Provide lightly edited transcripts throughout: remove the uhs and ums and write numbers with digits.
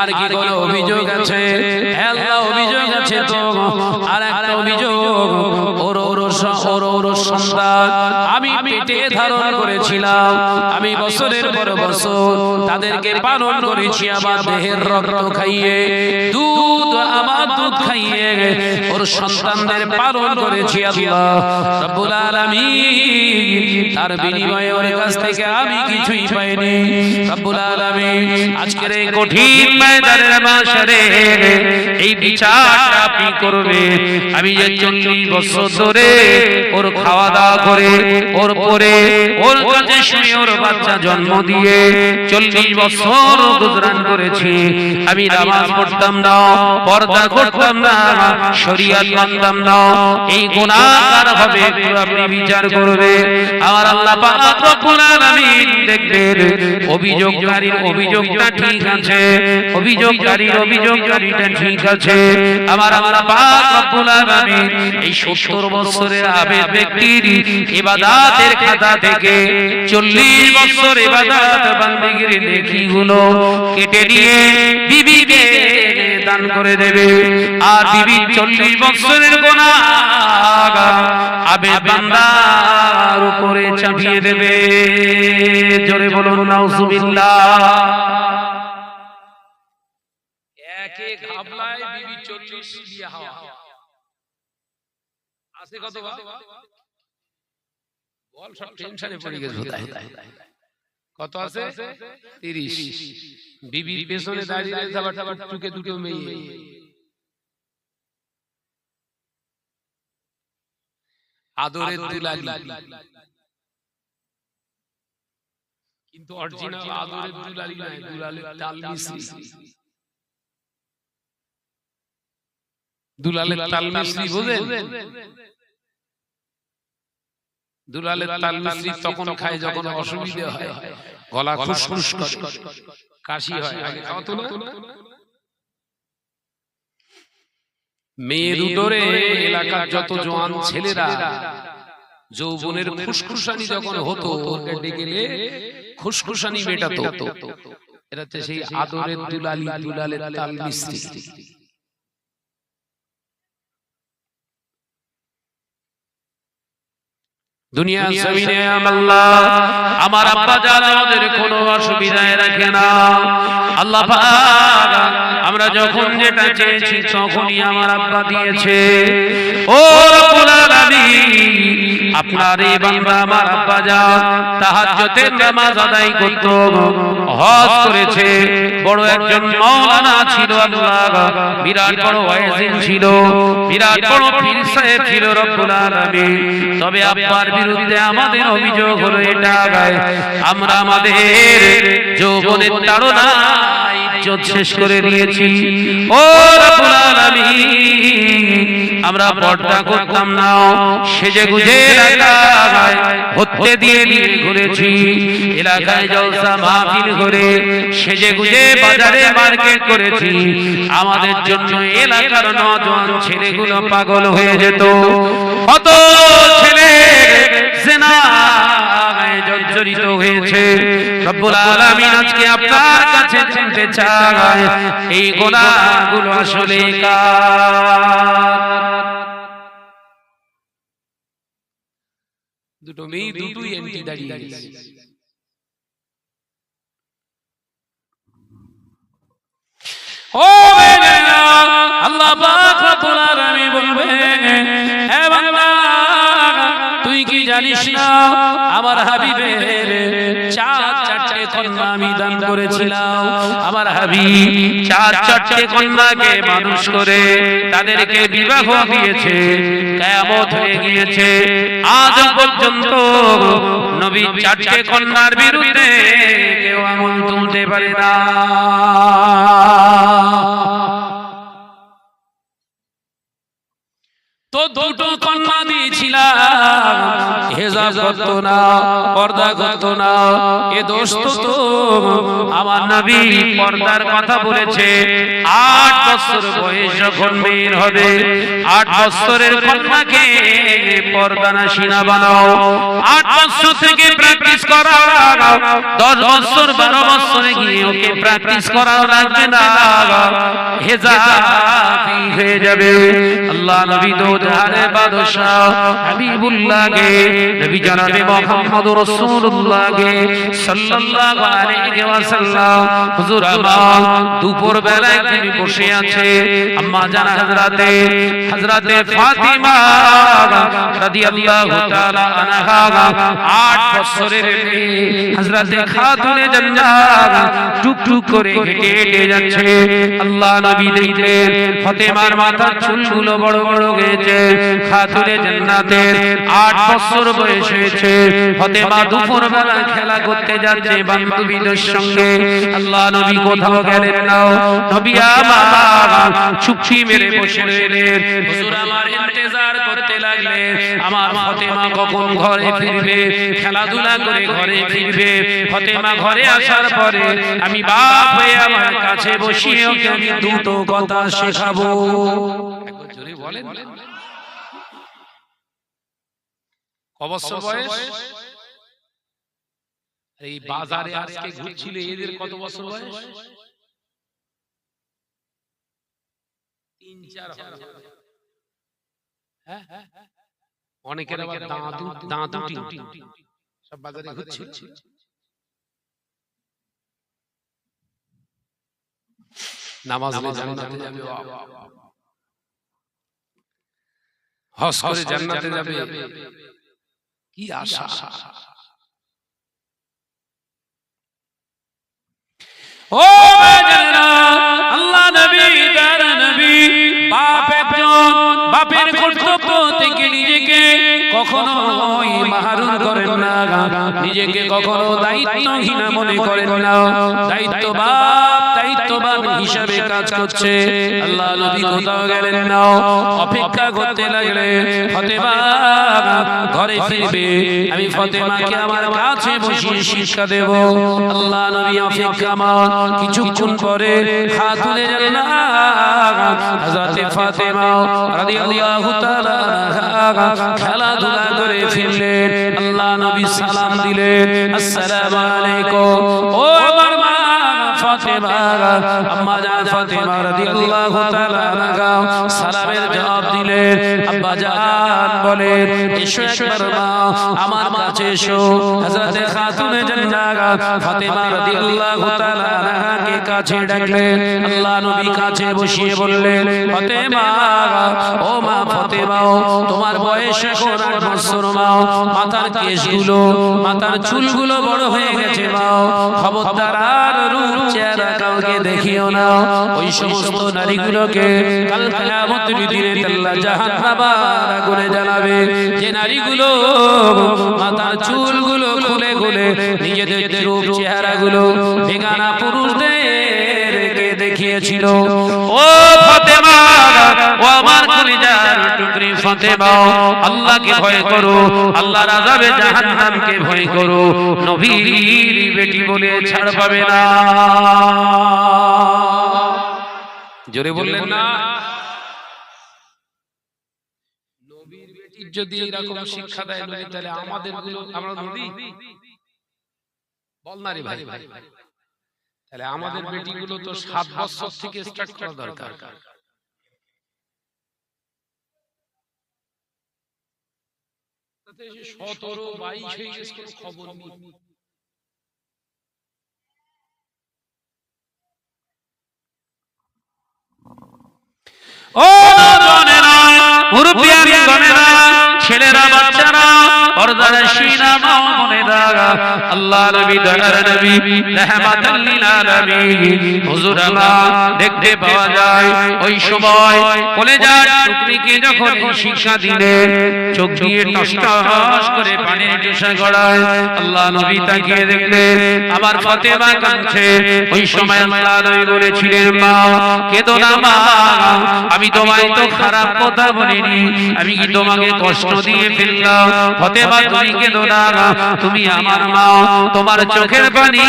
আর কি কোনো অভিযোগ আছে? আল্লাহ অভিযোগ আছে তো। আর একটা অভিযোগ, ওর সন্তান আমি পেটে ধারণ করেছিলাম, আমি বছরের পর বছর তাদেরকে পালন করেছি, আমার দেহের রক্ত খাইয়ে, আমার দুধ খাইয়ে ওর সন্তানদের পালন করেছি আল্লাহ রাব্বুল আলামিন। তার বিনিময়ে ওর কাছ থেকে আমি কিছুই পাইনি রাব্বুল আলামিন। আজকের এই কঠিন ময়দানের মাশারে এই বিচারটা আপনি করবেন। আমি যে 40 বছর ধরে ওর খাওয়া দাওয়া করে, ওর পরে, ওর কাছে শুয়ে ওর বাচ্চা জন্ম দিয়ে 40 বছর গুজরান করেছি। আমি নামাজ পড়তাম না, পর্দা করতাম না, শরীয়ত মানতাম না, এই গুনাহগার হবে আপনি বিচার করবেন। আমার আল্লাহ পাক রব্বুল আলামিন দেখবেন অভিযোগকারীর অভিযোগটা ঠিক আছে, অভিযোগকারীটা ঠিক আছে। আমার আল্লাহ পাক রব্বুল আলামিন এই 70 বছরের আবেদ ব্যক্তির ইবাদতের খাতা থেকে 40 বছর ইবাদত বান্দেগির নেকিগুলো কেটে দিয়ে বিবিকে দান করে দেবে। আর বিবি 40 বছরের গুনাহ আবেদ বান্দার উপরে চাপিয়ে দেবে। জোরে বলুন নাউজুবিল্লাহ। একে ঘাবলায় বিবি 40 বিয়ে হওয়া আছে কত বল, সব টেনশনে পড়ে গেছে। কত আছে? 30। বিবির পেছনে দাঁড়িয়ে যাবার টুকে দুটো মেয়ে, আদরের দুলালি, কিন্তু অরিজিনাল আদরের দুলালি নয়, দুলালের তাল মিস্ত্রি। দুলালের তাল মিস্ত্রি বোঝেন? দুলালের তাল মিস্ত্রি তখন খায় যখন অসুবিধা হয়, গলা খুশখুশ করে, কাশি হয়। আগে খাওয়াতো না? মেয়ের উদরে এলাকার যত জওয়ান ছেলেরা যৌবনের খুশখুশানি যখন হতো, ওকে ডেকেলে খুশখুশানি মেটাতো। এটা হচ্ছে সেই আদরের দুলালি, দুলালের তাল মিস্ত্রি। দুনিয়া জমিনে আল্লাহ আমার আব্বা জান আমাদের কোনো অসুবিধায় রাখে না। আল্লাহ পাক আমরা যখন যেটা চেয়েছি তখনই আমার আব্বা দিয়েছে। ও রব্বুল আলামিন, আপনার এই বান্দা আমার আব্বা জান তাহাজ্জুদের নামাজ আদায় করত, হজ করেছে, বড় একজন মাওলানা ছিল আল্লাহ, বিরাট বড় ওয়াইজিন ছিল, বিরাট বড় পীর সাহেব ছিল রব্বুল আলামিন। তবে আব্বার বিরুদ্ধে আমাদের অভিযোগ হলো এটা, আমরা আমাদের যৌবনের তাড়না ইজ্জত শেষ করে দিয়েছি। ও রব্বুল আলামিন, আমরা পর্দা করতাম না, সেজে গুজে এলাকায় হত্যে দিয়ে নিয়ে ঘুরেছি, এলাকায় জলসা মাহফিল করে সেজে গুজে বাজারে মার্কেট করেছি। আমাদের জন্য এলাকার নওজোয়ান ছেলেগুলো পাগল হয়ে যেত। কত ছেলে জিনায় জর্জরিত হয়েছে। রব্বুল আলামিন আজকে আপনার কাছে জানতে চায় এই গুনাহগুলো আসলে কার? দুটো মেয়ে দুটোই এন্টি দাঁড়িয়ে গেছে। ও মেয়েরা, আল্লাহ পাক রব্বুল আলামিন বলবে, হে বান্দা তুই কি জানিস না আমার হাবিবের চারটে কন্যা আমি দান করেছিলাম। আমার হাবিব চারটে কন্যাকে মানুষ করে তাদেরকে বিবাহ দিয়েছে। কিয়ামত হয়ে গিয়েছে, আজ পর্যন্ত নবী চারটে কন্যার বিরুদ্ধে কেউ আঙুল তুলতে পারে না। তো দুটো কন্যা দিয়েছিলাম, হেজাব করতো না, পর্দা করতো না। এ দোস্ত তো আমার নবী পর্দার কথা বলেছে। 8 বছর বয়স যখন মেয়ের হবে, 8 বছরের কন্যাকে পর্দানাশীনা বানাও। 8 বছর থেকে প্র্যাকটিস করাও, 10 বছর 12 বছরে গিয়ে ওকে প্র্যাকটিস করাও লাগবে না, হেজাবি হয়ে যাবে। আল্লাহ নবী তো জানে বাদশাহ হাবিবুল্লাহ গে, নবী জনাবে মুহাম্মদুর রাসূলুল্লাহ গে সাল্লাল্লাহু আলাইহি ওয়াসাল্লাম। হুজুর আমার দুপুর বেলায় তিনি বসে আছে, আম্মা জান হযরতে ফাতিমা রাদিয়াল্লাহু তাআলা আনহা 8 বছরের মেয়ে হযরতে খাতুনে জান্নাত টুকটুক করে হেঁটে হেঁটে যাচ্ছে। আল্লাহ নবী দেখলেন ফাতেমার মাথার চুলগুলো বড় বড় হয়েছে। খাতুনে জান্নাতের 8 বছর বয়স হয়েছে। ফাতেমা দুপুর বেলা খেলা করতে যাচ্ছে বান্ধবীদের সঙ্গে। আল্লাহ নবী কোথাও গেলেন না, নবী আমার চুপটি মেরে বসে রইলেন। হুজুর আমার ইন্তজার করতে লাগলেন, আমার ফাতেমা কখন ঘরে ফিরবে, খেলাধুলা করে ঘরে ফিরবে। ফাতেমা ঘরে আসার পরে আমি বাপ হয়ে আমার কাছে বসিয়ে ওকে আমি দুটো কথা শেখাবো। একবার জোরে বলেন, কবছর বয়স? এই বাজারে আজকে ঘুরছিল, এদের কত বছর বয়স? 3-4 হবে। হ্যাঁ, অনেকের আবার দাঁতু সব বাজারে ঘুরছিল। নামাজ পড়ে জান্নাতে যাবে, হজ করে জান্নাতে যাবে, কি আশা। ও জানেনা আল্লাহ নবী তার নবী বাপ একজন, বাপের কর্তব্য থেকে নিজেকে কখনোই মাহরুম করেন না, নিজেকে কখনো দায়িত্বহীন মনে করেন না। দায়িত্ববান হিসাবে কাজ করছে। আল্লাহ নবী কোথাও গেলেন না, অপেক্ষা করতে লাগলেন ফাতেমা ঘরে ফিরবে, আমি ফাতেমাকে আমার কাছে বসিয়ে শিক্ষা দেব। আল্লাহ নবী অপেক্ষা কিছুক্ষণ পরে খাতুনে জান্নাত হযরতে ফাতেমা রাদিয়াল্লাহু তাআলা খেলাধুলা করে ফিরলেন। আল্লাহ নবী সালাম দিলেন, আসসালামু আলাইকুম। ও আমার মা ফাতেমা, আম্মা জান ফাতেমা রাদিয়াল্লাহু তাআলা আনহা সালামের জবাব দিলেন। আব্বা জান বলেন, এসো একবার মা আমার কাছে এসো। হযরতে খাতুনে জান্নাত ফাতেমা রাদিয়াল্লাহু তাআলা আনহাকে কাছে ডাকলেন। আল্লাহ নবী কাছে বসিয়ে বললেন, ফাতেমা, ও মা ফাতেমা, তোমার বয়স এখন 8 বছর মা, মাথার কেশগুলো, মাথার চুলগুলো বড় হয়ে গেছে মা, খবরদার আর রূপ চেহারা কাউকে দেখিও না। ওই সমস্ত নারীগুলোকে কাল কিয়ামতের দিনে আল্লাহ জাহান্নামের আগুনে জ্বালাবে, যে নারীগুলো মাথার চুলগুলো খুলে খুলে নিজেদের রূপ চেহারাগুলো বেগানা পুরুষদেরকে দেখিয়েছিল। ও ফাতেমা, ও আমার কলিজার টুকরি ফাতেমা, আল্লাহকে ভয় করো, আল্লাহর আযাবে জাহান্নামকে ভয় করো। নবীর বেটি বলে ছাড় পাবে না। জোরে বললেন না? নবীর বেটির যদি এরকম শিক্ষা দেয় নবী, তাহলে আমাদের গুলো আমরা নবী বল না রে ভাই, তাহলে আমাদের বেটিগুলো তো 7 বছর থেকে স্টার্ট করা দরকার। 17-22 হয়ে গেছে, কোনো খবর নেই। ও জনেরা, মুরব্বিয়ান জনেরা, ছেলেরা, বাচ্চারা, ও পর্দার শিনা মা বোনেরা, আল্লাহ নবী দয়ার নবী রাহমাতুল লিল আলামিন হুজুর আল্লাহ দেখতে পাওয়া যায় ওই সময় কলেজার টুকরিকে যখন শিক্ষা দিলেন, চোখ দিয়ে টস টস করে পানির টিসা গড়ায়। আল্লাহ নবী তাকিয়ে দেখলেন আমার ফাতেমা কাঁদছে। ওই সময় আল্লাহ নবী বলেছিলেন, মা কেঁদো না মা, আমি তোমায় তো খারাপ কথা বলিনি, আমি কি তোমাকে কষ্ট দিয়ে ফেললাম? ফাতেমা তুমি কেঁদো না, তুমি আমার মা, তোমার চোখের পানি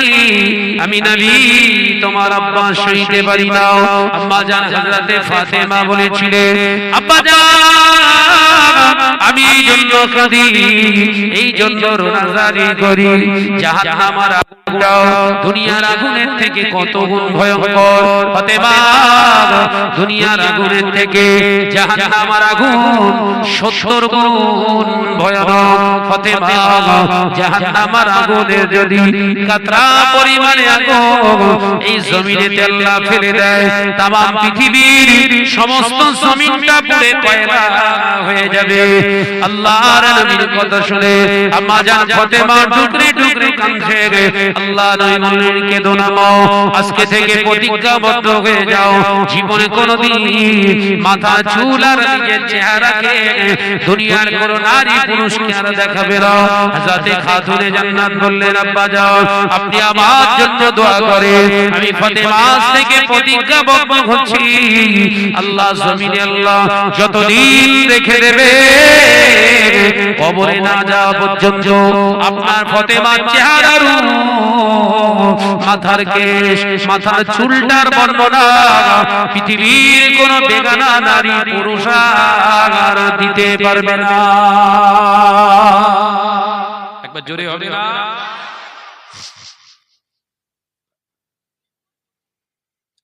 আমি নবী তোমার আব্বা সইতে পারি না। আম্মা জান হযরতে ফাতেমা বলেছিলেন, আব্বা জান আমি এই জন্য কাঁদি, এই জন্য রোনাজারি করি, জাহান্নামের আগুনটাও দুনিয়ার আগুনের থেকে কত গুণ ভয়ঙ্কর। ফাতেমা দুনিয়ার আগুনের থেকে জাহান্নামের আগুন 70 গুণ ভয়ানক। ফাতেমা জাহান্নামের আগুনের যদি কাতরা পরিমাণে আগুন এই জমিনেতে আল্লাহ ফেলে দেয়, তাম পৃথিবীর সমস্ত জমিনটা পুড়ে কয়লা হয়ে যাবে। আল্লাহর নবীর কথা শুনে আম্মা জান ফাতেমা টুকরে টুকরে কাঁদছে। আল্লাহ নবী বললেন, কেঁদো না মা, আজকে থেকে প্রতিজ্ঞাবদ্ধ হয়ে যাও, জীবনে কোনোদিন মাথা চুল আর নিজের চেহারাকে দুনিয়ার কোনো নারী পুরুষকে আর দেখাবে না। হযরতে খাতুনে জান্নাত বললেন, আব্বা যাও আপনি আমার জন্য দোয়া করেন, আমি ফাতেমা আজ থেকে প্রতিজ্ঞাবদ্ধ হচ্ছি, আল্লাহ জমিনে আল্লাহ যতদিন রেখে দেবে কবরে না যাওয়া পর্যন্ত আপনার ফাতেমার চেহারার মাথার কেশ মাথার চুলটার বর্ণনা পৃথিবীর কোন বেগানা নারী পুরুষ আর দিতে পারবে না। একবার জোরে হবে না?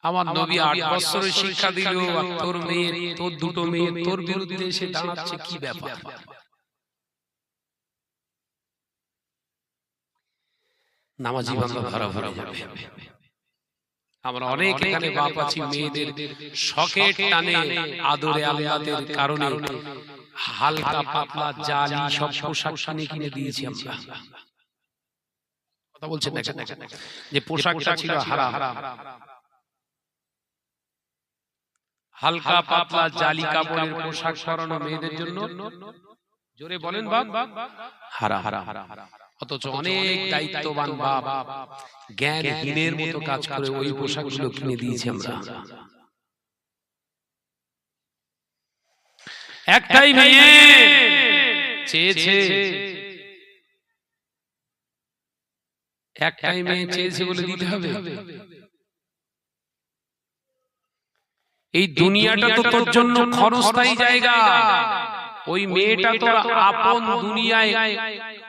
আমার নবী 8 বছরের শিক্ষা দিল, আর তোর মেয়ে, তোর দুটো মেয়ে তোর বিরুদ্ধে এসে দাঁড়াচ্ছে, কি ব্যাপার? নামাজি বান্দা ধরা ধরা হবে। আমরা অনেক এখানে বাপ আছি, মেয়েদের শখের টানে আদরে আল্লাহর কারণে হালকা পাতলা জালি সব পোশাক কিনে দিয়েছি আমরা। কথা বলছেন না যে পোশাকটা ছিল হারাম, হালকা পাতলা জালি কাপড়ের পোশাক পরানো মেয়েদের জন্য, জোরে বলেন বাপ, হারাম। অথচ অনেক দায়িত্ববান বাপ জ্ঞানহীনের মতো কাজ করে ওই পোশাকগুলো কিনে দিয়েছি আমরা। একটাই মেয়ে চেয়েছে, একটাই মেয়ে চেয়েছে বলে দিতে হবে? এই দুনিয়াটা তো তোর জন্য ক্ষণস্থায়ী জায়গা, ওই মেয়েটা তোর আপন দুনিয়ায়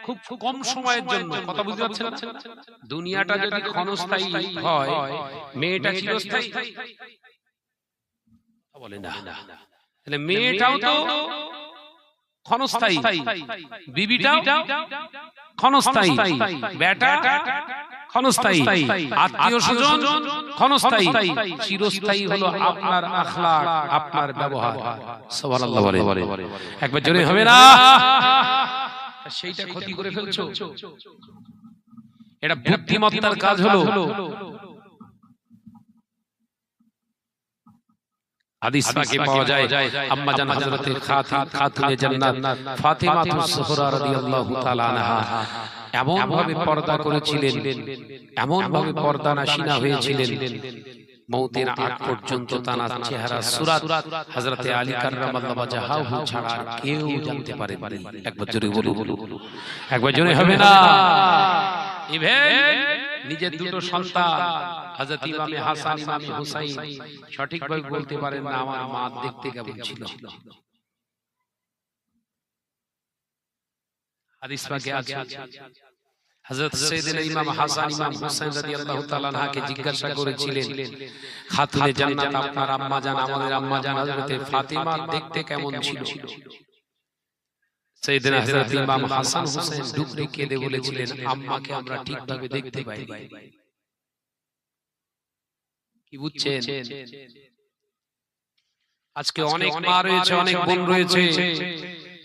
খুব কম সময়ের জন্য। কথা বুঝতে পারছেন না? দুনিয়াটা যদি ক্ষণস্থায়ী হয়, মেয়েটা চিরস্থায়ী বলে না। তাহলে মেয়েটাও তো ক্ষণস্থায়ী, বিবিটাও ক্ষণস্থায়ী, বেটা ক্ষণস্থায়ী, আত্মীয়-স্বজন ক্ষণস্থায়ী, চিরস্থায়ী হলো আপনার আখলাক, আপনার ব্যবহার। সুবহানাল্লাহ বলে একবার জোরে হবে না? সেইটা ক্ষতি করে ফেলছো। এটা বুদ্ধিমত্তার কাজ হলো। হাদিস পাকে পাওয়া যায়, আম্মা জান হযরতে খাতুনে জান্নাত ফাতিমাতুজ জোহরা রাদিয়াল্লাহু তাআলা আনহা এমন ভাবে পর্দা করেছিলেন, এমন ভাবে পর্দা নাশিনা হয়েছিলেন, মওতের আগ পর্যন্ত তার চেহারা সুরাত হযরতে আলী কাররামাল্লাহু ওয়াজহাহু ছাড়া আর কেউ জানতে পারেনি। একবার জোরে বলুন, একবার জোরে হবে না? ইভেন নিজের দুটো সন্তান হযরত ইমামে হাসান ইমামে হুসাইন সঠিকভাবে বলতে পারেন না আমার মা দেখতে কেমন ছিল। হাদিস পাকে আছে, হযরত সাইয়েদনা ইমাম হাসান ইমাম হুসাইন রাদিয়াল্লাহু তাআলা আনহাকে জিজ্ঞাসা করেছিলেন, খাতুনে জান্নাত আপনার আম্মা জান, আমাদের আম্মা জান হযরতে ফাতিমা দেখতে কেমন ছিল? সাইয়েদনা হযরত ইমাম হাসান হুসাইন ডুকরে কেঁদে বলেছিলেন, আম্মাকে আমরা ঠিকভাবে দেখতে পাই। কি বুঝছেন? আজকে অনেক মা রয়েছে, অনেক বোন রয়েছে,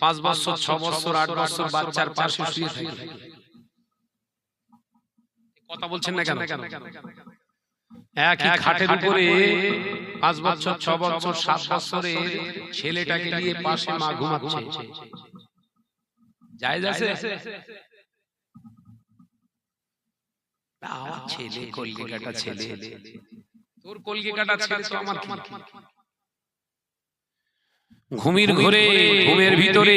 5 বছর 6 বছর 8 বছর বাচ্চার পাশে শুয়ে থাকে। কথা বলছেন না কেন? একই খাটের উপরে 5 বছর 6 বছর 7 বছরের ছেলেটাকে নিয়ে পাশে মা ঘুমাচ্ছে। জায়েজ আছে? না, আমার ছেলে কলকে কাটা ছেলে, তোর কলকে কাটা ছেলে তো আমার কি? ঘুমের ঘরে ঘুমের ভিতরে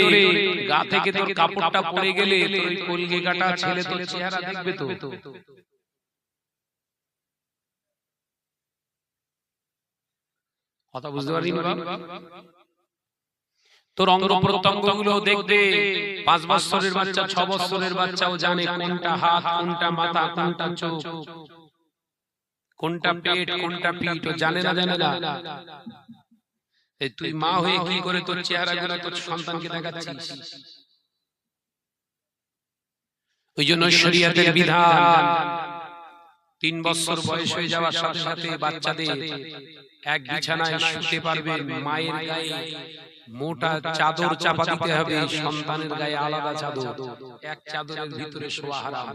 গা থেকে তোর কাপড়টা পড়ে গেলে তোর কলকে কাটা ছেলে তোর চেহারা দেখবে তো? কথা বুঝতে পারিনি বাবা? তোর অঙ্গ প্রত্যঙ্গ গুলো দেখবে। 5 বছরের বাচ্চা 6 বছরের বাচ্চাও জানে কোনটা হাত, কোনটা মাথা, কোনটা চোখ, কোনটা পেট, কোনটা পিঠ, ও জানে না জানে না। এই তুই মা হয়ে কি করে তোর চেহারাগুলো তোর সন্তানকে দেখাচ্ছিস? ওই জন্য শরীয়তের বিধান 3 বছর বয়স হয়ে যাওয়ার সাথে সাথে বাচ্চাদের এক বিছানায় শুতে পারবে। মায়ের গায়ে মোটা চাদর চাপা দিতে হবে, সন্তানের গায়ে আলাদা চাদর। এক চাদরের ভিতরে শোয়া হারাম।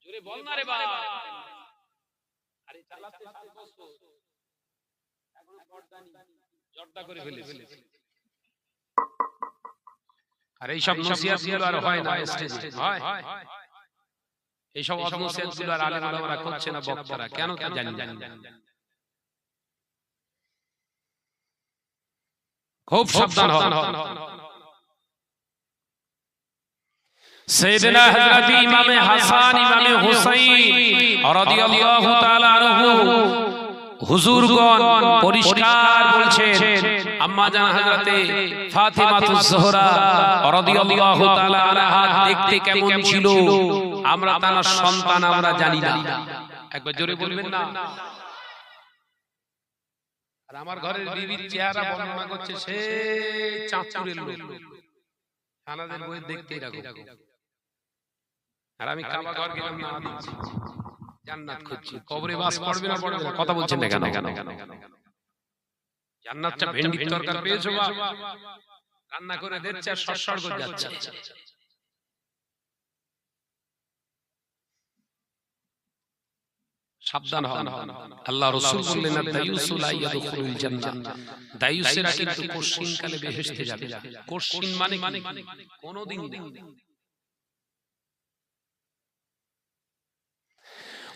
জোরে বল না রে বাবা। আরে চালাতে 7 বছর এখনো পর্দানি জর্দা করে ফেলেছে। আর এই সব নসিহত গুলো আর হয় না স্টেজে, হয়? এই সব নসিহত গুলো আর আলেম ওলামারা করছে না, বক্তারা কেন তা জানি না। খুব সাবধান হন। সাইয়েদনা হযরত ইমাম হাসান ইমাম হুসাইন রাদিয়াল্লাহু তাআলা আনহু হুজুরগণ পরিষ্কার বলছেন, আম্মা জান হযরতে ফাতিমাতুজ যোহরা রাদিয়াল্লাহু তাআলা আনহা দেখতে কেমন ছিল আমরা তার সন্তান আমরা জানি না। একবার জোরে বলবেন না? আর আমার ঘরের বিবির চেহারা বর্ণনা করছে সে চাঁদপুরের লোক, খানাদের বই দেখতেই রাখো। আর আমি কাবা ঘর গেলাম না, দিচ্ছি জান্নাত খুঁজছি, কবরে বাস পড়বে না পড়বে না? কথা বলছেন না কেন? জান্নাতটা ভেন্ডির তরকারি পেয়েছো বা রান্না করে দিচ্ছে আর সরসর করে যাচ্ছে। সাবধান হন। আল্লাহ রাসূল বললেন না দায়ুসু লা ইয়াদখুলুল জান্নাহ, দায়ুসেরা কিন্তু কোশ্চিন কালে বেহেশতে যাবে না। কোশ্চিন মানে কোনদিন না।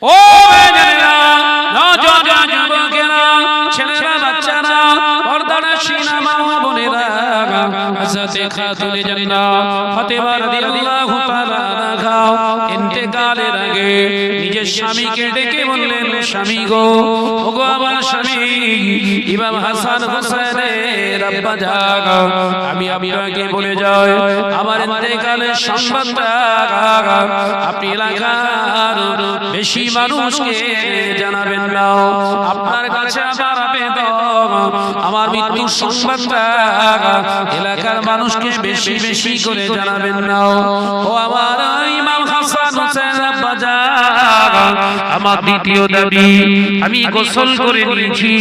ও মেয়েরা, নওজোয়ান যুবকেরা, ছেলেরা, বাচ্চারা, পর্দানশীল মা বোনেরা, হযরতে খাতুনে জান্নাত ফাতেমা রাদিয়াল্লাহু তাআলা আনহা ইন্তেকালের আগে নিজের স্বামীকে ডেকে বললেন, স্বামী গো, ওগো আমার স্বামী ইমাম হাসান হোসেনের আব্বা জান, আমি আপনাকে বলে যাই আমার ইন্তেকালের সংবাদটা আপনি এলাকার বেশি মানুষকে জানাবেন না। আপনার কাছে আমার আবেদন, আমার মৃত্যুর সংবাদটা এলাকার মানুষকে বেশি বেশি করে জানাবেন না। ও আমার ইমাম হাসান হোসেন আব্বা জান, আমার দ্বিতীয় দাবি, আমি গোসল করে নিয়েছি,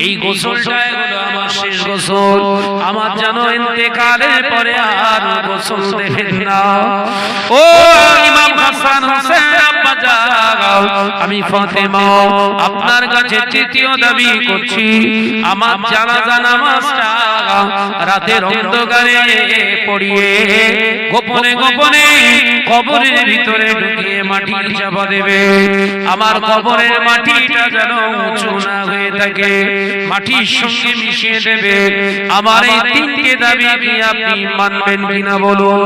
এই গোসলটা হলো আমার শেষ গোসল। আমার যেন ইন্তেকালের পরে আর গোসল দেবেন না। ও ইমাম হাসান হোসেন আব্বা জান, আমি ফাতেমা আপনার কাছে তৃতীয় দাবি করছি, আমার জানাজা নামাজটা রাতের অন্ধকারে পড়িয়ে গোপনে গোপনে কবরের ভিতরে ঢুকিয়ে মাটি চাপা দেবে। আমার কবরের মাটিটা যেন উঁচু না হয়ে থাকে, মাটির সঙ্গে মিশিয়ে দেবে। আমার এই তিনটে দাবি আপনি মানবেন কিনা বলুন?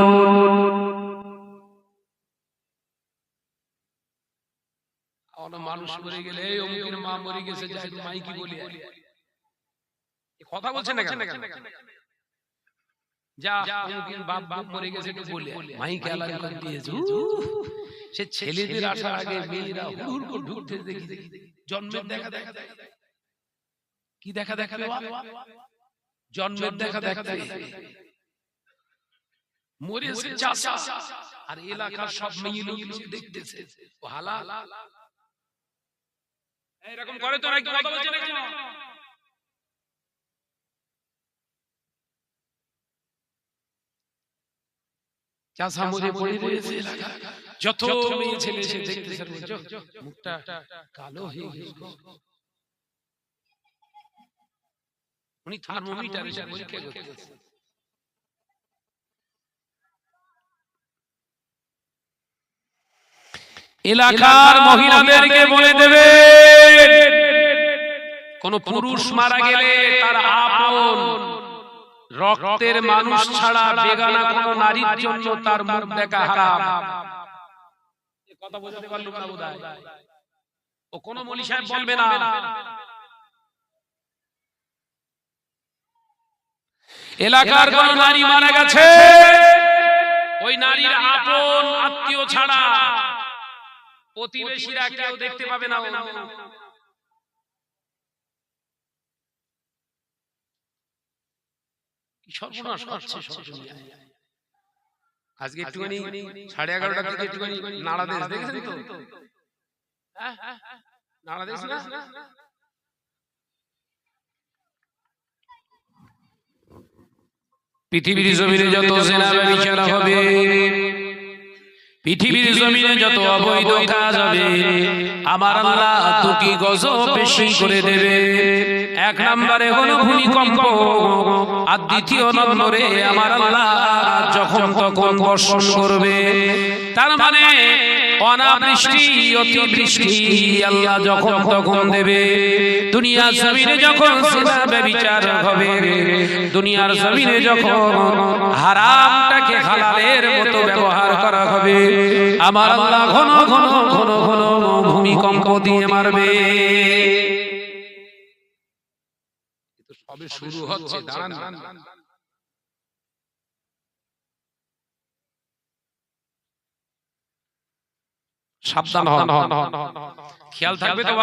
মানুষ মরে গেলে অমুকের মা মরে গেছে, যাই মাইকি বলি, কথা বলছেন না কেন? যা অমুকের বাপ বাপ মরে গেছে একটু বলে মাইকে আলাদা করে দিয়েছে। সে ছেলেদের আসার আগে মেয়েরা হুড় করে ঢুকতে দেখি, জন্মের দেখা দেখা কি দেখা দেখা জন্মের দেখা দেখতে মরেছে চাচা, আর এলাকার সব মেয়ে লোক দেখতেছে ও হালাল। এরকম করে তো নাকি? কথা বলছেন না কেন? চাষা মরে পড়ে রয়েছে যত মেয়ে ছেলে এসে দেখতে মুখটা কালো হয়ে গেছে উনি থার্মোমিটার এসে পরীক্ষা করতেছে এলাকার মহিলাদেরকে বলে দেবে কোন পুরুষ মারা গেলে তার আপন রক্তের মানুষ ছাড়া বেগানা কোন নারীর জন্য তার মুখ দেখা হারাম। এই কথা বুঝতে পারলাম না বোধহয় ও কোন মৌলভী সাহেব বলবে না। এলাকার কোন নারী মারা গেছে ওই নারীর আপন আত্মীয় ছাড়া প্রতিবেশীরা কেউ দেখতে পাবে না। সর্বনাশ হচ্ছে সব দুনিয়ায়। আজকে একটুখানি 11:30টার দিকে একটুখানি নাড়াদেশ দেখেছেন তো? নাড়াদেশ না পৃথিবীর জমিনে যত জেনা ব্যভিচার হবে, পৃথিবীর জমিনে যত অবৈধ কাজ হবে, আমার আল্লাহ দুটি গজব বেশি করে দেবে। এক নম্বরে হলো ভূমিকম্প, আর দ্বিতীয় নম্বরে আমার আল্লাহ যখন তখন বর্ষণ করবে। তার মানে অনাবৃষ্টি অতিবৃষ্টি আল্লাহ যখন তখন দেবে। দুনিয়ার জমিনে যখন জেনা ব্যভিচার হবে, দুনিয়ার জমিনে যখন হারামটাকে হালালের মতো ব্যবহার করা হবে, আমার আল্লাহ ঘন ঘন ঘন ঘন ভূমিকম্প দিয়ে মারবে। সবে শুরু হচ্ছে, দাঁড়ান। সাবধান হন, খেয়াল থাকবে তো।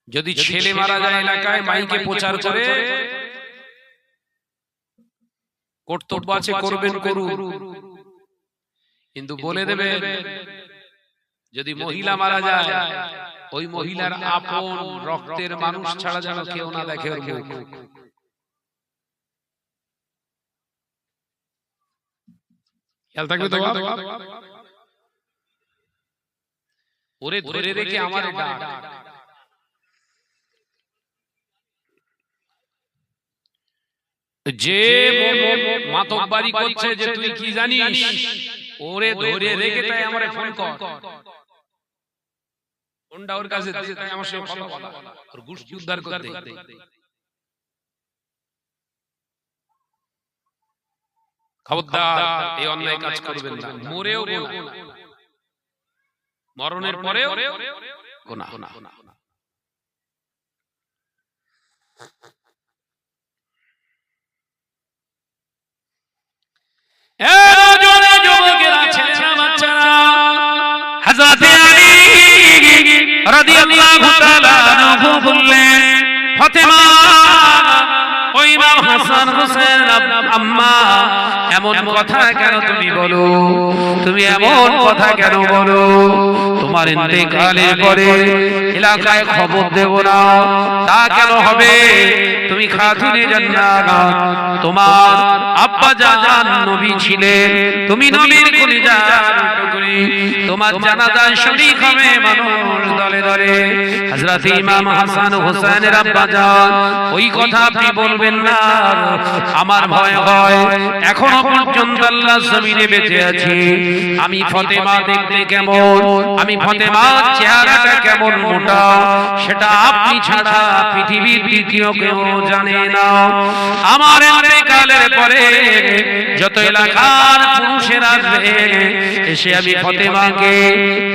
যদি ছেলে মারা যায় এলাকায় মাইকে প্রচার করে, কর্তব্য আছে করবেন করুন, কিন্তু বলে দেবে যদি মহিলা মারা যায় ওই মহিলার আপন রক্তের মানুষ ছাড়া যেন কেউ না দেখে ওর মুখ। খেয়াল থাকবে তো। ওরে ধরে রেখে আমার ডাক, যে মাতব্বারি করছে যে তুই কি জানিস, ওরে ধরে রেখে তাই আমারে ফোন কর, ফোনটা ওর কাছে দিয়ে তাই আমার সঙ্গে কথা বলা, ওর গোষ্ঠী উদ্ধার করতে। খবরদার এই অন্যায় কাজ করবেন না। মরেও গুনাহ, মরণের পরেও গুনাহ। হযরত আলী রাদিয়াল্লাহু তাআলা আনহু বললেন, ফাতেমা ও ইমাম হাসান হোসেন আম্মা এমন কথা কেন তুমি বলো, তুমি এমন কথা কেন বলো? তোমার ইন্তেকালের পরে এলাকায় খবর দেব না তা কেন হবে? তুমি খাতুনে জান্নাত, তোমার আব্বা জান নবী ছিলেন, তুমি নবীর কলিজার টুকরি, তোমার জানাজায় শরীক হবে মানুষ দলে দলে। হযরত ইমাম হাসান হোসেনের আব্বা জান ওই কথা আপনি বলবেন না, আমার ভয় হয়। এখনো পর্যন্ত আল্লাহর জমিনে বেঁচে আছি, আমি ফাতেমা দেখতে কেমন, আমি ফাতেমার চেহারাটা কেমন মোটা, সেটা আপনি ছাড়া পৃথিবীর দ্বিতীয় কেউ জানে না। আমার ইন্তেকালের পরে যত এলাকার পুরুষেরা আসবে, এসে আমি ফাতেমাকে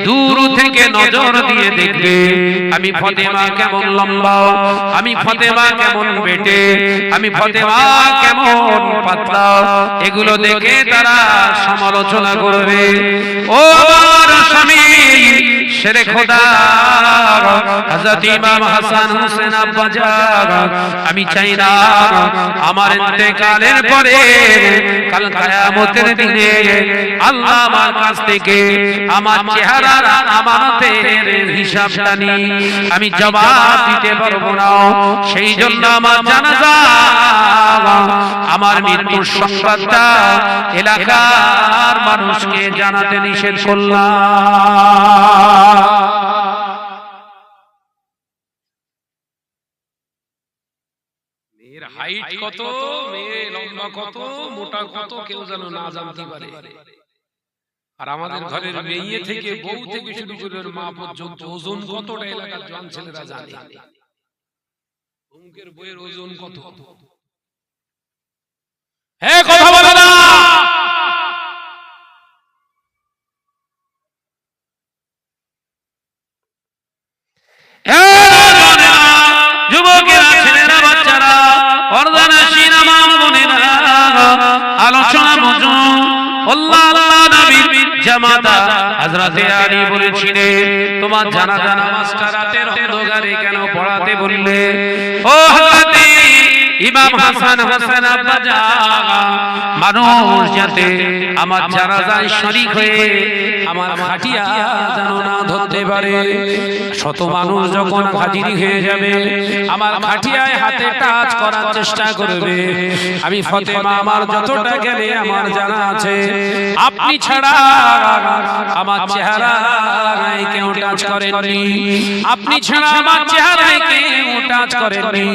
দূর থেকে নজর দিয়ে দেখবে, আমি ফাতেমা কেমন লম্বা, আমি ফাতেমা কেমন বেটে, আমি ফাতেমা কেমন পাতলা, এগুলো দেখে তারা সমালোচনা করবে। ও আমার স্বামী শেরে খোদা, হযরত ইমাম হাসান হোসেন আব্বা জান আমি চাই না আমার ইন্তেকালের পরে কাল কিয়ামতের দিনে আল্লাহ আমার কাছ থেকে আমার চেহারার আমানতের হিসাবটা নি আমি জবাব দিতে পারবো না সেই জন্য আমার জানাজা আমার মৃত্যুর সংবাদটা এলাকার মানুষকে জানাতে নিষেধ করলাম। মেয়ের হাইট কত, মেয়ে লম্বা কত, মোটা কত কেউ যেন না জানতে পারে। আর আমাদের ঘরের মেয়ে থেকে বউ থেকে শুরু করে মা পর্যন্ত ওজন কতটা এলাকার জোয়ান ছেলেরা জানে। অঙ্কের বইয়ের ওজন কত? হ্যাঁ, কথা বলে না। যুবকেরা, ছেলেরা, বাচ্চারা, পর্দানশীল মা বোনেরা, আলোচনা বুঝুন। আল্লাহ নবীর জামাতা হযরতে আলী বলেছিলেন, তোমার জানাজা নামাজটা রাতের অন্ধকারে কেন পড়াতে বললে? ও হযরতে ইমাম হাসান হোসেন আব্বা জান, মানুষ যাতে আমার জানাজায় শরীক হয়ে আমার খাটিয়া যেন না ধরতে পারে। শত মানুষ যখন হাজির হয়ে যাবে আমার খাটিয়ায় হাতে টাচ করার চেষ্টা করবে, আমি ফাতেমা আমার যতটা গেলে আমার জানা আছে আপনি ছাড়া আমার চেহারায় কেউ টাচ করেননি, আপনি ছাড়া আমার চেহারায় কেউ টাচ করেননি,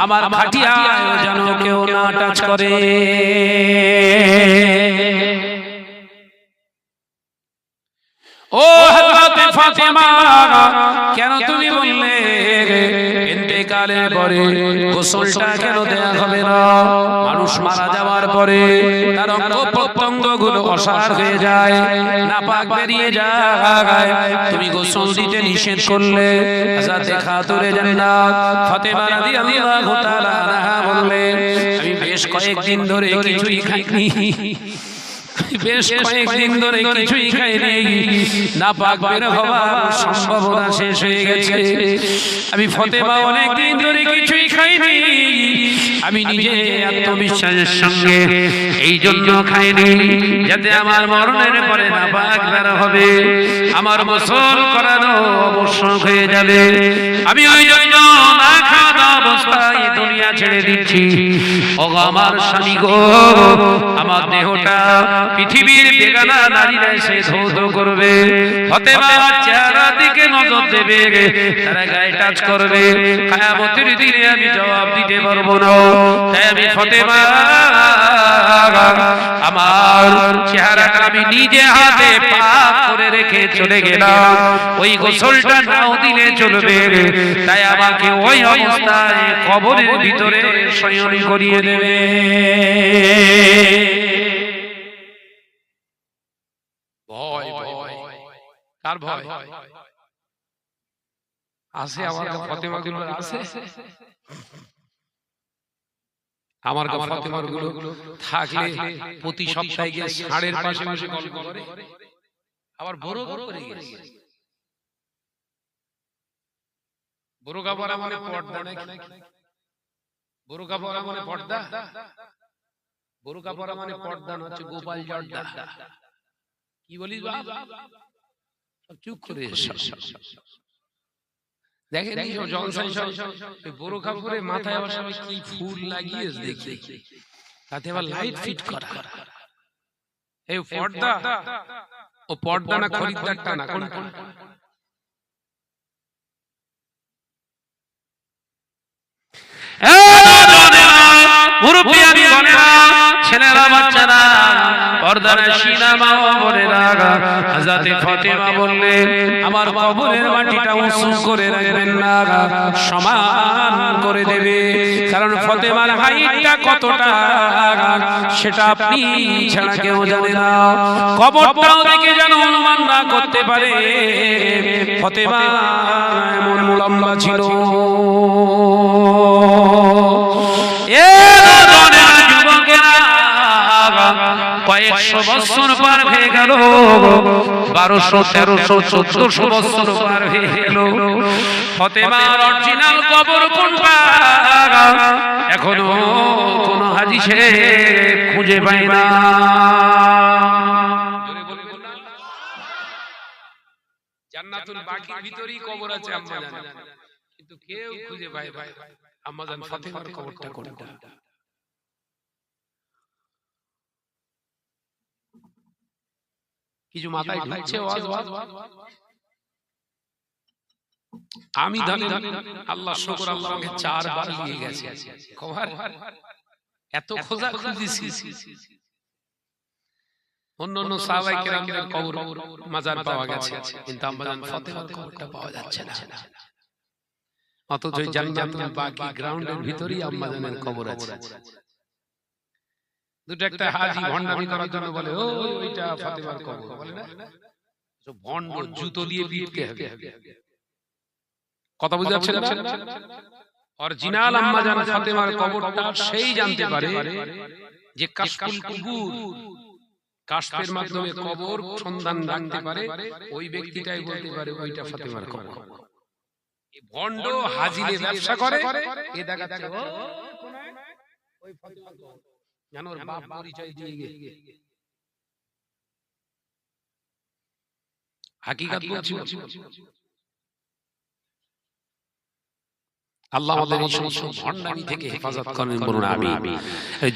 আমার খাটিয়ায় যেন কেউ না টাচ করে। ও হযরত ফাতেমা, কেন তুমি বললে ইন্তেকালের পরে গোসলটা কেন দেয়া হবে না? মানুষ মারা যাওয়ার পরে তার অঙ্গ প্রত্যঙ্গগুলো অসাড় হয়ে যায়, নাপাক বেরিয়ে যায়, তুমি গোসল দিতে নিষেধ করলে। হযরত খাতুনে জান্নাত ফাতেমা রাদিয়াল্লাহু তাআলা আনহা বললেন, আমি বেশ কয়েকদিন ধরে কিছুই খাইনি, বেশ কয়েকদিন ধরে কিছুই খাইনি, নাপাক বের হওয়ার সম্ভাবনা শেষ হয়ে গেছে। আমি ফাতেমা অনেকদিন ধরে কিছুই খাইনি, আমি নিজে আত্মবিশ্বাসের সঙ্গে এই জন্য খাইনি যাতে আমার মরণের পরে নাপাক বের হবে, আমার গোসল করানো আবশ্যক হয়ে যাবে। আমি ওই জন্য না খাওয়া অবস্থায় দুনিয়া ছেড়ে দিচ্ছি। ও আমার স্বামী গো, আমার দেহটা পৃথিবীর বেগানা নারীরা এসে ধৌত করবে, ফাতেমা চেহারা দিকে নজর দেবে, তারা গায়ে টাচ করবে, কিয়ামতের দিনে আমি জবাব দিতে পারবো না। তাই আমি ফাতেমা আমার চেহারাটা আমি নিজে হাতে পাক করে রেখে চলে গেলাম। ওই গোসলটা নাও দিলে চলবে, তাই আমাকে ওই অবস্থায় কবরের ভিতরে শয়ন করিয়ে দেবে। ভয় ভয় কার ভয় আছে? আমার ফাতেমা গুলো আছে, আমার ফাতেমার গুলো থাকলে প্রতি সপ্তাহে গিয়ে ষাঁড়ের পাশে বসে গল্প করে, আবার বোরকা পরে গেছে। বোরকা পরা মানে পর্দা নাকি? বোরকা পরা মানে পর্দা? বোরকা পরা মানে পর্দা না, হচ্ছে গোপাল জর্দা। কি বলিস বাবা? সব চুপ করে দেখেন জলসাই সব বোরকা পরে মাথায় আবার সবাই কি ফুল লাগিয়ে দেখি, তাতে আবার লাইট ফিট করা। এই পর্দা, ও পর্দা না খরিদ্দারটা না, কোনটা? ছেলেরা, বাচ্চারা, পর্দানশীল মা বোনেরা, হযরত ফাতেমা বললেন, আমার কবরের মাটিটা উঁচু করে রাখবেন না, সমান করে দেবে, কারণ ফাতেমার হাইটটা কতটা সেটা আপনি ছাড়া কেউ জানে না। কবরটাও দেখে যেন অনুমান না করতে পারে ফাতেমা এমন লম্বা ছিল। কয়েকশো বছর পার হয়ে গেল, 1200, 1300, 1400 বছর পার হয়ে গেল। ফাতেমার অরিজিনাল কবর কোনটা এখনো কোন হাজি শেখ খুঁজে পায় না। জান্নাতুল বাকির ভিতরেই কবর আছে আম্মা জান, কিন্তু কেউ খুঁজে পায় না আম্মা জান ফাতেমার কবরটা কোনটা। কিছু মাথায় ঢুকছে ওয়াজ আমি জানি আল্লাহ শুকর আল্লাহ আমাকে 4 বার নিয়ে গেছে কবর এত খোঁজা খুঁজেছি অন্যান্য সাহাবায়ে কেরামদের কবর মাজার পাওয়া গেছে কিন্তু আম্মাজান ফাতেমার কবরটা পাওয়া যাচ্ছে না। অথচ জান্নাতুল বাকি গ্রাউন্ডের ভিতরেই আম্মাজানের কবর আছে। দুটো একটা হাজি ভণ্ডামি করার জন্য বলে ওইটা ফাতেমার কবর বলে না, সব ভণ্ড জুতো দিয়ে পিটতে হবে। কথা বুঝতে পারছেন না? অরিজিনাল আম্মাজান ফাতেমার কবরটা সেই জানতে পারে যে কাশফুল কুবুর কাশফের মাধ্যমে কবর সন্ধান রাখতে পারে, ওই ব্যক্তিটাই বলতে পারে ওইটা ফাতেমার কবর। এই ভণ্ড হাজিরে ব্যবসা করে, এ দেখাচ্ছে ওই ফাতেমার কবর জানো ওর বাপ পরিচয় দিয়ে গিয়ে হাকিকত বলছি। আল্লাহ আমাদের এই সমস্ত ভণ্ডামি থেকে হেফাজত করেন, বলুন আমিন।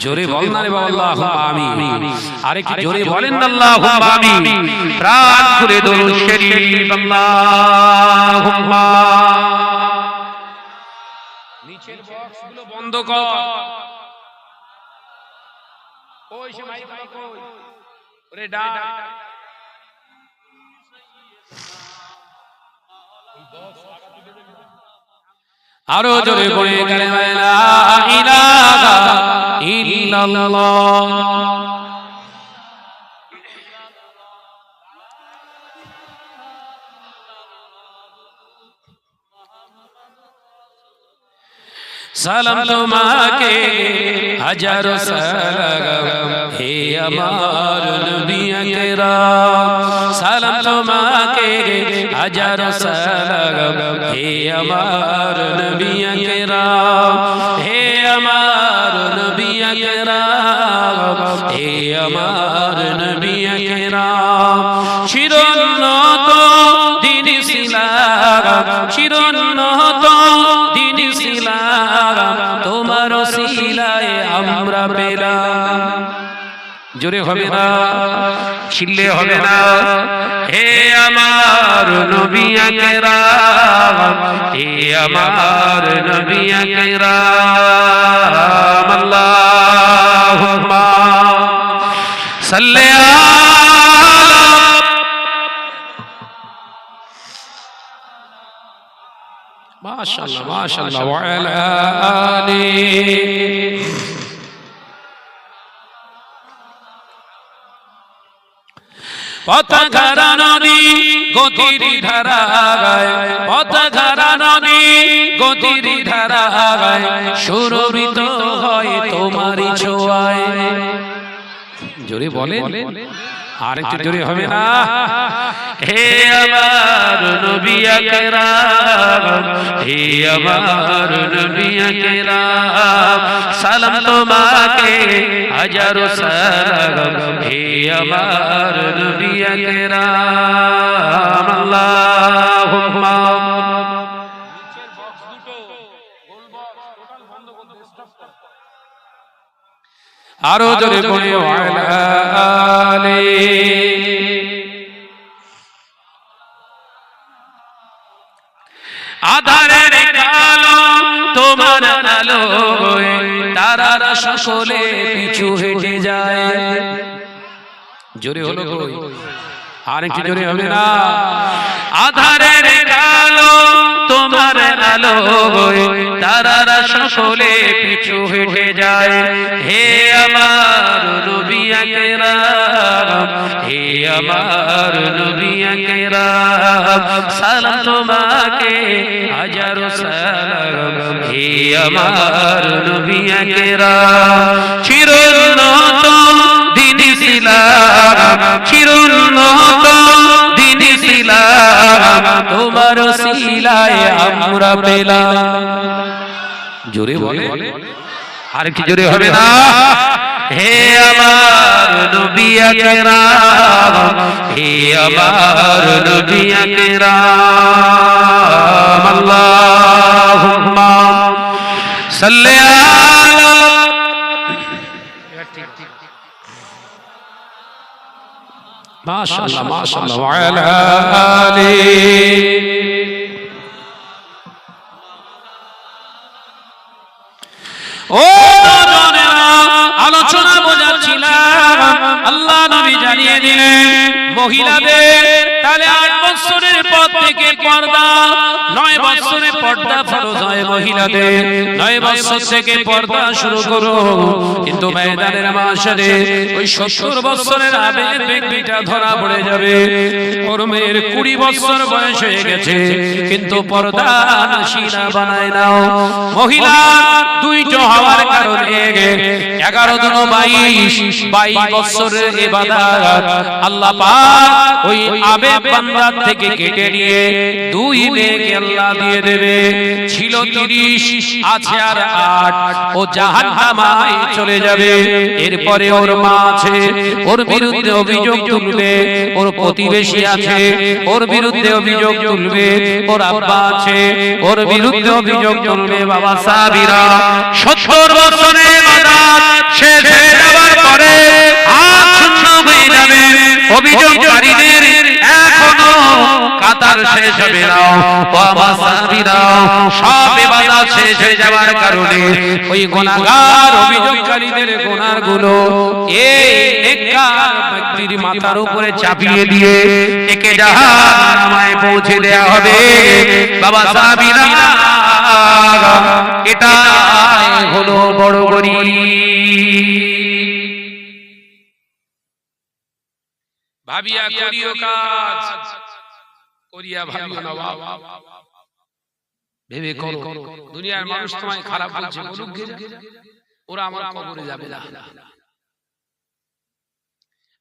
জোরে বলেন না রে বাবা আল্লাহুম্মা আমিন। আরেকটু জোরে বলেন না আল্লাহুম্মা আমিন। প্রাণ খুলে দরুদ শরীফ আল্লাহুম্মা। নিচের বক্স গুলো বন্ধ কর, ওই সে মাইক কই ওরে ডাক আরো জোরে বলে কালেমা লা ইলাহা ইল্লাল্লাহ। সালাম তোমাকে হাজারো সালাম হে আমার নবী আকরাম, সালাম তোমাকে হাজারো সালাম হে আমার নবী আকরাম, হে আমার নবী আকরাম, হে আমার নবী আকরাম। চিরোন্নত দিন ইসলাম, চিরোন্নত দিন ইসলাম তোমার ওসিলায় আমরা পেলাম। জোরে হবে না, ছিললে হবে না। হে আমার নবী আকরাম, হে আমার নবী আকরাম, আল্লাহুম্মা সাল্লি আলা মাশাআল্লাহ মাশাআল্লাহ ওয়া আলা আলিহি। পথঘারা নদী গতির ধারায়, পথঘারা নদী গতির ধারায় সুরভিত হয় তোমারই ছোঁয়ায়। জোরে বলেন, আরেকটু জোরে হবে না। হে আমার নবী আকরাম, হে আমার নবী আকরাম, সালাম তোমাকে হাজারো সালাম হে আমার নবী আকরাম, আল্লাহুম্মা। আরো জোরে বলে ওয়া আলা আলিহি। আধারের কালো তোমার আলো, তারারা সকলে পিছু হেঁটে যায়। জোরে হলো কই, আরেকটু জোরে হবে না। আধারের কালো তোমার আলো, তারারা সকলে পিছু হেঁটে যায়। হে আমার নবী আকরাম, হে আমার নবী আকরাম, সালাম তোমাকে হাজারো সালাম হে আমার নবী আকরাম। চিরোন্নত দিন ইসলাম, চিরোন্নত দিন ইসলাম তোমার তোমার ওসিলায় আমরা পেলাম। জোরে বলে, আর কি জোরে হবে না? হে আমার নবী আকরাম, হে আমার নবী আকরাম, আল্লাহুম্মা সাল্লি আলা। মাশাআল্লাহ মাশাআল্লাহ ওয়া আলা আলিহি। ও আলোচনা বোঝাচ্ছিলাম, আল্লাহ নবী জানিয়ে দিলেন মহিলাদের তাহলে 8 বছরের পর থেকে পর্দা, 9 বছরে পর্দা ফরজ হয় মহিলাদের, 9 বছর থেকে পর্দা শুরু করো। কিন্তু ময়দানের মাশারে ওই 70 বছরের আবেগ ব্যক্তিটা ধরা পড়ে যাবে, ওর মেয়ের 20 বছর বয়স হয়ে গেছে কিন্তু পর্দা নাশিনা বানায় নাও। মহিলা দুইটো হওয়ার কারণে 11 দুন 22 বছরের ইবাদত আল্লাহ পাক ওই আবেগ বান্দা থেকে কেটে নিয়ে 2 মেয়েকে আল্লাহ দিয়ে দেবে। ছিল 30, আছে আর 8, ও জাহান্নামে চলে যাবে। এরপরে ওর মা আছে, ওর বিরুদ্ধে অভিযোগ তুলবে, ওর প্রতিবেশী আছে, ওর বিরুদ্ধে অভিযোগ তুলবে, ওর আব্বা আছে, ওর বিরুদ্ধে অভিযোগ তুলবে। বাবা সাবিরা 70 বছরের ইবাদত শেষ হয়ে যাওয়ার পরে হাত শূন্য হয়ে যাবে। অভিযোগকারীদের এখনো কাতার শেষ হবে না। বাবা সাবিরা সব ইবাদত শেষ হয়ে যাওয়ার কারণে ওই গুনাহগার অভিযোগকারীদের গুনাহগুলো এই নেককার ব্যক্তির মাথার উপরে চাপিয়ে দিয়ে একে জাহান্নামে পৌঁছে দেয়া হবে। বাবা সাবিরা এটা হলো বড় গরিব। ভাবিয়া করিও কাজ, করিয়া ভাবিও না বাবা, ভেবে করো। দুনিয়ার মানুষ তোমায় খারাপ বলছে, বলুক গে, ওরা আমার কবরে যাবে না।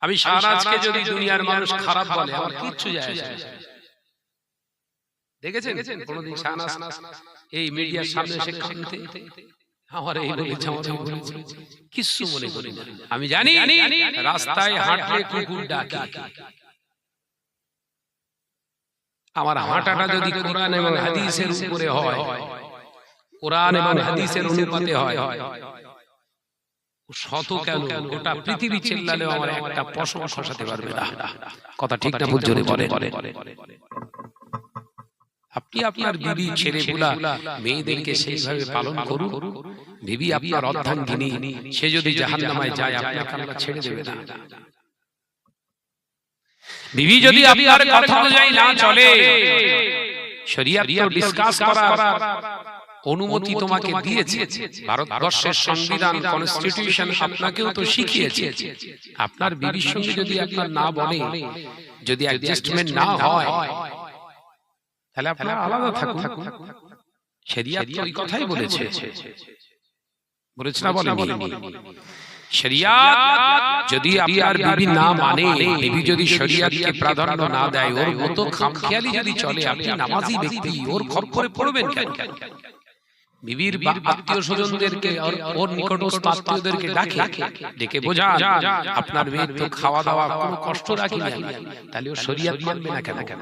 আমি শাহনাজকে যদি দুনিয়ার মানুষ খারাপ বলে আমার কিচ্ছু যায় আসে না। দেখেছেন কোনদিন শাহনাজ এই মিডিয়ার সামনে এসে কাঁদতে আমার এই বলেছে, আমার এই বলেছে, কিচ্ছু মনে করি না। আমি জানি রাস্তায় হাঁটলে কুকুর ডাকে, আমার হাঁটাটা যদি কোরআন এবং হাদিসের উপরে হয়, কোরআন এবং হাদিসের অনুপাতে হয়, শত কেন গোটা পৃথিবী চিল্লালেও আমার একটা পশম খসাতে পারবে না। কথা ঠিক না ভুল? জোরে বলে। আপনি আপনার বিবি ছেলেগুলা মেয়েদেরকে সেইভাবে পালন করুন। বিবি আপনার অর্ধাঙ্গিনী, সে যদি জাহান্নামে যায় আপনাকে আল্লাহ ছেড়ে দেবে না। বিবি যদি আপনার কথা অনুযায়ী না চলে, শরীয়ত তো ডিসকাস করার অনুমতি তোমাকে দিয়েছে, ভারতবর্ষের সংবিধান কনস্টিটিউশন আপনাকেও তো শিখিয়েছে। আপনার বিবির সঙ্গে যদি আপনার না বলে, যদি অ্যাডজাস্টমেন্ট না হয়, তাহলে আপনারা আলাদা থাকুন। শরীয়ত তো এই কথাই বলেছে, বলেছে না? বলেনি? শরীয়ত যদি আপনার বিবি না মানে, বিবি যদি শরীয়তকে প্রাধান্য না দেয়, ওর মতো খামখেয়ালি যদি চলে, আপনি নামাজি ব্যক্তি, ওর খপ্পরে পড়বেন কেন? বিবির আত্মীয় স্বজনদেরকে, ওর নিকটস্থ আত্মীয়দেরকে ডেকে বোঝান আপনার মেয়ে তো খাওয়া দাওয়া কোনো কষ্ট রাখি না, তাহলে ও শরীয়ত মানবে না কেন?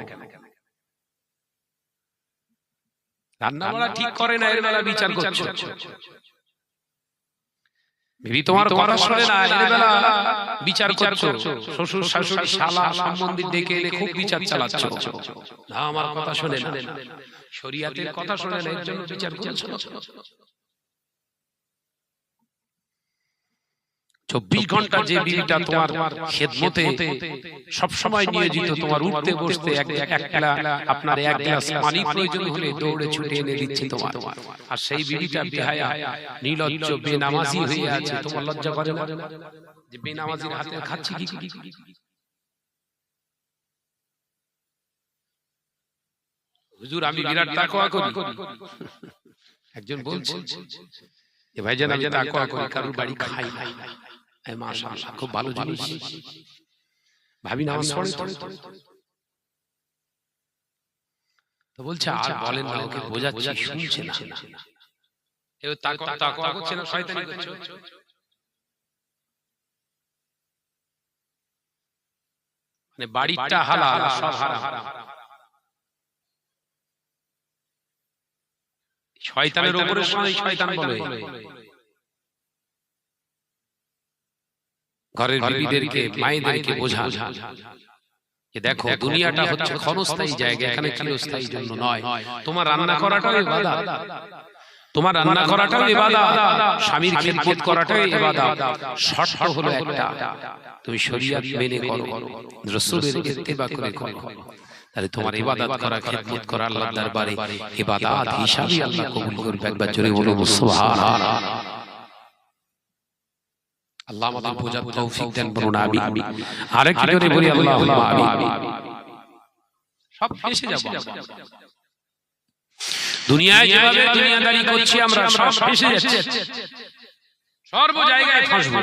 রান্না বাড়া ঠিক করে না, এর বেলা বিচার করছো। বিবি তোমার কথা শুনে না, এর বেলা বিচার করছো। শ্বশুর শাশুড়ি শালা সম্বন্ধী ডেকে এনে খুব বিচার চালাচ্ছো। না, আমার কথা শুনে না, শরীয়তের কথা শুনে না, এর জন্য বিচার করছো। 24 ঘন্টা যে বিবিটা তোমার খেদমতে সব সময় নিয়োজিত, তোমার উঠতে বসতে আপনার এক গ্লাস পানি প্রয়োজন হলে দৌড়ে ছুটে এনে দিচ্ছে তোমার, আর সেই বিবিটা বেহায়া নির্লজ্জ বেনামাজি হয়ে আছে, তোমার লজ্জা করে না যে বেনামাজির হাতে খাচ্ছি কি? হুজুর আমি বিরাট তাকওয়া করি। একজন বলছে যে ভাইজান আমি তাকওয়া করি, কারোর বাড়ি খাই না। মাশাআল্লাহ, খুব ভালো জিনিস। ভাবি নামাজ পড়ে, তো বলছে আর বলেন না, ওকে বোঝাচ্ছি, শুনছে না। এবার তাকওয়া করছে না, শয়তানি করছে। মানে বাড়িটা হালাল, সব হারাম। শয়তানের উপরে শয়তান বলে ঘরের বিবিদেরকে, মায়েদেরকে বোঝা যে দেখো দুনিয়াটা হচ্ছে ক্ষণস্থায়ী জায়গা, এখানে চিরস্থায়ী জন্য নয়। তোমার রান্না করাটাও ইবাদত, তোমার রান্না করাটাও ইবাদত, স্বামীর খিদমত করাটাও ইবাদত। শর্ত হলো একটা, তুমি শরীয়ত মেনে করো, রাসূলের ইত্তেবা করে করো, তাহলে তোমার ইবাদত করা, খিদমত করা আল্লাহর দরবারে ইবাদত হিসাবে আল্লাহ কবুল করবে। একবার জোরে বলুন সুবহানাল্লাহ। আল্লাহ আমাদের বোঝার তৌফিক দেন, বলুন আমিন। আরেকটু জোরে বলি আল্লাহুম্মা আমিন। সব ফেঁসে যাব, দুনিয়ায় যেভাবে দুনিয়াদারি করছি আমরা, সব ফেঁসে যাচ্ছে, সর্ব জায়গায় ফাঁসবো।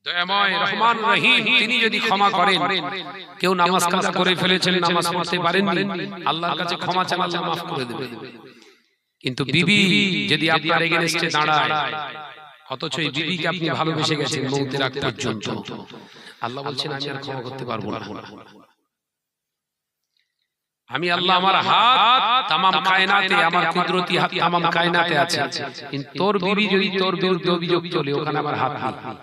দয়াময় রহমান রহিম তিনি যদি ক্ষমা করেন, কেউ নামাজ কাজা করে ফেলেছেন, নামাজ পড়তে পারেননি, আল্লাহর কাছে ক্ষমা চান, আল্লাহ মাফ করে দেবেন। কিন্তু বিবি যদি আপনার এগেইনস্টে দাঁড়ায়, অথচ এই বিবিকে আপনি ভালোবেসে গেছেন মৌতের আগ পর্যন্ত, আল্লাহ বলছেন আমি আর ক্ষমা করতে পারবো না। আমি আল্লাহ, আমার হাত তামাম কায়নাতে, আমার কুদরতি হাত তামাম কায়নাতে আছে, কিন্তু তোর বিবি যদি তোর বিরুদ্ধে অভিযোগ চলে, ওখানে আমার হাত নেই।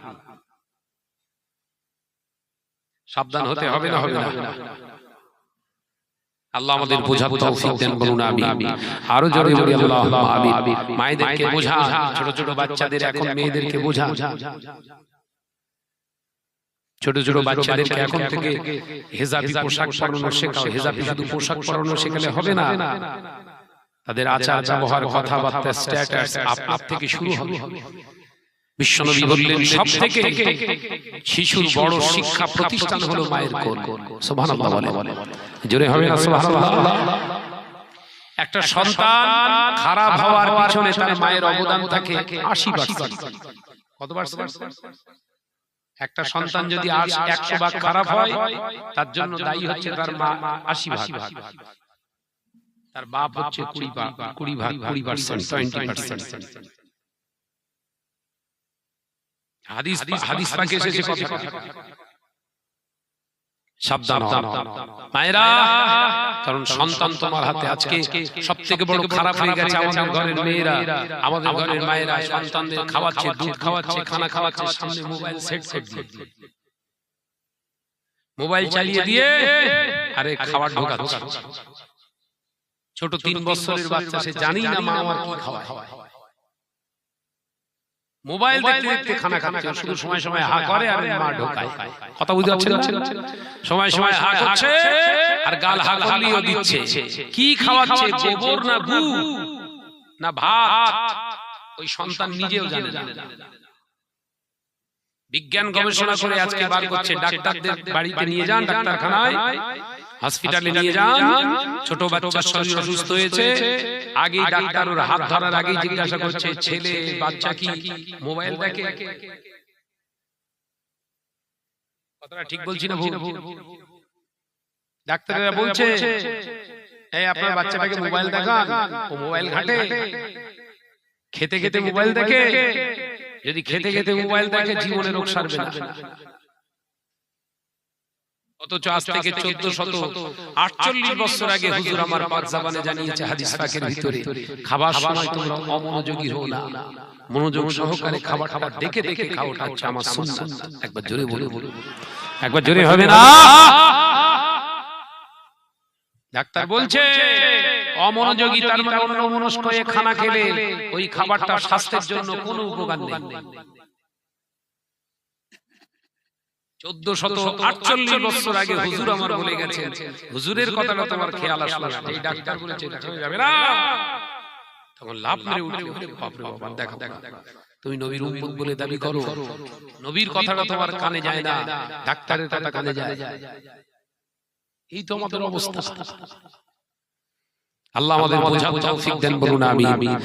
সাবধান হতে হবে না, হবে না? আল্লাহ আমাদের বোঝার তৌফিক দেন, বলুন আমিন। আরো জোরে বলি আল্লাহুম্মা আমিন। মায়েদেরকে বোঝা, ছোট ছোট বাচ্চাদের, এখন মেয়েদেরকে বোঝা, ছোট ছোট বাচ্চাদেরকে এখন থেকে হিজাবি পোশাক পরানো শেখাও। হিজাবি শুধু পোশাক পরানো শেখালে হবে না, তাদের আচার ব্যবহার, কথাবার্তা, স্ট্যাটাস আপ থেকে শুরু হবে। বিশ্বনবী বললেন সবথেকে শিশুর বড় শিক্ষা প্রতিষ্ঠান হলো মায়ের কোল। সুবহানাল্লাহ বলে, জোরে হবে না সুবহানাল্লাহ? একটা সন্তান খারাপ হওয়ার পিছনে তার মায়ের অবদান থাকে 80%। কত পার্সেন্ট? একটা সন্তান যদি 100 ভাগ খারাপ হয়, তার জন্য দায়ী হচ্ছে তার মা 80 ভাগ, তার বাপ হচ্ছে 20%। হাদিস পাকে এসেছে কথা, সাবধান মায়েরা, কারণ সন্তান তোমার হাতে। আজকে সবথেকে বড় খারাপ হয়ে গেছে আমাদের ঘরের মেয়েরা, আমাদের ঘরের মায়েরা সন্তানদের খাওয়াচ্ছে, দুধ খাওয়াচ্ছে, খানা খাওয়াচ্ছে, সামনে মোবাইল সেট দিয়ে, মোবাইল চালিয়ে দিয়ে আরে খাবার ঢোকাচ্ছে। ছোট 3 বছরের বাচ্চা, সে জানি না মা আমার কি খাওয়ায়, মোবাইল দেখতে দেখতে খানা খাচ্ছে, শুধু সময় সময় হা করে আর মা ঢোকায়। কথা বুঝতে পারছেন? সময় সময় হা করছে আর গাল হা খালিও দিচ্ছে। কি খাওয়াচ্ছে? গোবর না গু না ভাত, ওই সন্তান নিজেও জানে না। বিজ্ঞান গবেষণা করে আজকে বার করছে, ডাক্তারদের বাড়িতে নিয়ে যান, ডাক্তারখানায়, হসপিটালে নিয়ে যান, ছোট বাচ্চার শরীর অসুস্থ হয়েছে, আগে ডাক্তার ওর হাত ধরার আগেই জিজ্ঞাসা করছে ছেলে বাচ্চা কি মোবাইল দেখে? কথাটা ঠিক বলছি না ভুল? ডাক্তাররা বলছে এই আপনার বাচ্চাটাকে মোবাইল দেখান, ও মোবাইল ঘাটে, খেতে খেতে মোবাইল দেখে, যদি খেতে খেতে মোবাইল দেখে জীবনে রোগ সারবে না। অথচ আজ থেকে 1448 বছর আগে হুজুর আমার পাক জাবানে জানিয়েছে হাদিস পাকের ভিতরে, খাবার সময় তোমরা অমনোযোগী হও না, মনোযোগ সহকারে খাবার দেখে দেখে খাও, এটা হচ্ছে আমার সুন্নাত। একবার জোরে বলো, একবার জোরে হবে না? ডাক্তার বলছে অমনোযোগী তার মানে অন্যমনস্ক হয়ে খানা খেলে ওই খাবারটা স্বাস্থ্যের জন্য কোনো উপকার নেই। 1448 বছর আগে হুজুর আমার বলে গেছেন, হুজুরের কথাটা তোমার খেয়াল আসলো না, এই ডাক্তার বলেছে এটা হয়ে যাবে না, তখন লাভ মেরে উঠে বাপ রে বাপ, দেখো তুমি নবীর উম্মত বলে দাবি করো, নবীর কথাটা তোমার কানে যায় না, ডাক্তারের কথা কানে যায়। এই তো আমাদের অবস্থা। আল্লাহ আমাদের বোঝার তৌফিক দেন, বলুন আমিন।